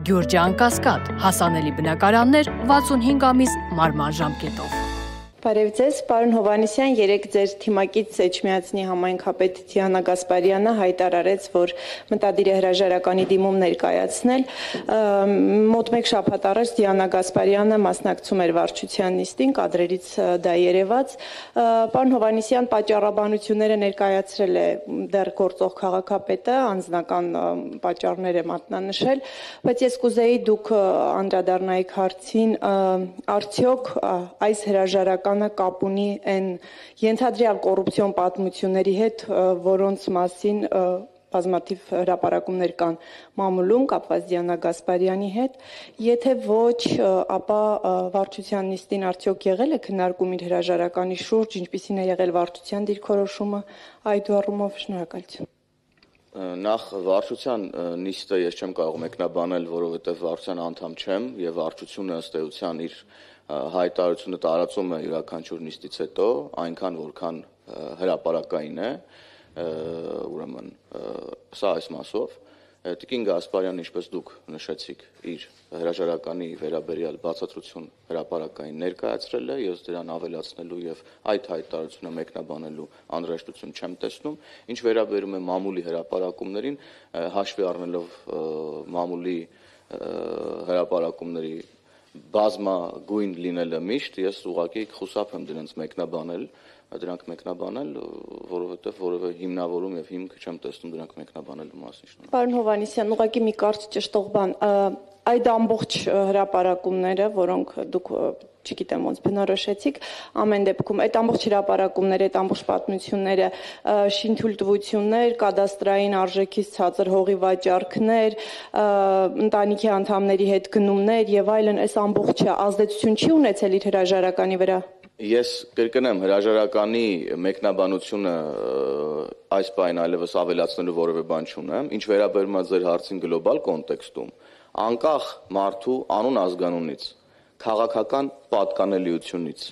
Գյուրջան Կասկադ, հասանելի բնակարաններ 65 ամիս մարման ժամկետով։ Բարև ձեզ, պարոն Հովհաննիսյան, երեկ ձեր թիմակից Էջմիածնի համայնքապետ Դիանա Գասպարյանը հայտարարեց, որ մտադիր է հրաժարականի դիմում ներկայացնել։ Մոտ մեկ շաբաթ առաջ Դիանա Գասպարյանը մասնակցում էր վարչության նիստին, կադրերից դա երևաց։ Պարոն Հովհաննիսյան, պատճառաբանությունները ներկայացրել է դեռ գործող քաղաքապետը, անձնական պատճառներ է մատնանշել, բայց ես կուզեի դուք անդրադառնայիք հարցին, արդյոք այս հրաժարականը կապ ունի այն ենթադրյալ կոռուպցիոն պատմությունների հետ, որոնց մասին բազմաթիվ հրապարակումներ կան մամուլում կապված Դիանա Գասպարյանի հետ, եթե ոչ, ապա վարչության նիստին արդյոք եղել է քննարկում իր հրաժարականի շուրջ, ինչպիսին է եղել վարչության դիրքորոշումը, այդ առումով շնորհակալություն։ Նախ վարչության նիստը ես չեմ կարող մեկնաբանել, որովհետև վարչության անդամ չեմ եւ վարչությունը ըստ էության իր հայտարարությունը տարածում է յուրաքանչյուր նիստից հետո, այնքան որքան հրապարակային է, ուրեմն սա այս մասով Տիկին Գասպարյանը, ինչպես դուք նշեցիք, իր հրաժարականի վերաբերյալ բացատրություն հրապարակային ներկայացրել է, ես դրան ավելացնելու եւ այդ հայտարարությունը մեկնաբանելու անհրաժեշտություն չեմ տեսնում, ինչ վերաբերում է մամուլի հրապարակումներին, հաշվի առնելով մամուլի հրապարակումների բազմագույն լինելը միշտ, ես ուղղակի խուսափ եմ դրանց մեկնաբանել, որովհետև որևէ հիմնավորում եւ հիմք չեմ տեսնում դրանք մեկնաբանելու մասին։ Պարոն Հովհաննիսյան, ուղղակի մի կարճ ճշտող բան, այդ ամբողջ հրապարակումները, որոնք դուք չգիտեմ ոնց բնորոշեցիք, ամեն դեպքում այդ ամբողջ հրապարակումները, այդ ամբողջ պատմությունները, շինթույլտվություններ, կադաստրային արժեքից ցածր հողի վաճառքներ, ընտանիքի անդամների հետ գնումներ եւ այլն, այս ամբողջը ազդեցություն չի ունեցել իր հրաժարականի վրա։ Ես կրկնեմ, հրաժարականի մեկնաբանությունը այս բանին այլևս ավելացնելու որևէ բան չունեմ, ինչ վերաբերում է ձեր հարցին գլոբալ կոնտեքստում, անկախ մարդու անուն ազգանունից, քաղաքական պատկանելիությունից,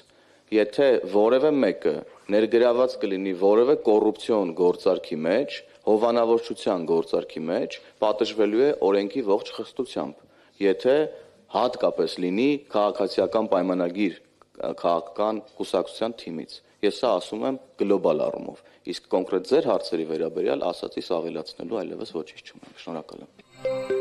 եթե որևէ մեկը ներգրաված կլինի որևէ կոռուպցիոն գործարքի մեջ, հովանավորչության գործարքի մեջ, պատժվելու է օրենքի ողջ խստությամբ, եթե հատկապես լինի քաղաքացիական պայմանագիր քաղաքական կուսակցության թիմից։ Ես սա ասում եմ գլոբալ առումով, իսկ կոնկրետ ձեր հարցերի վերաբերյալ ասածից ավելացնելու այլևս ոչինչ չունեմ։ Շնորհակալ եմ։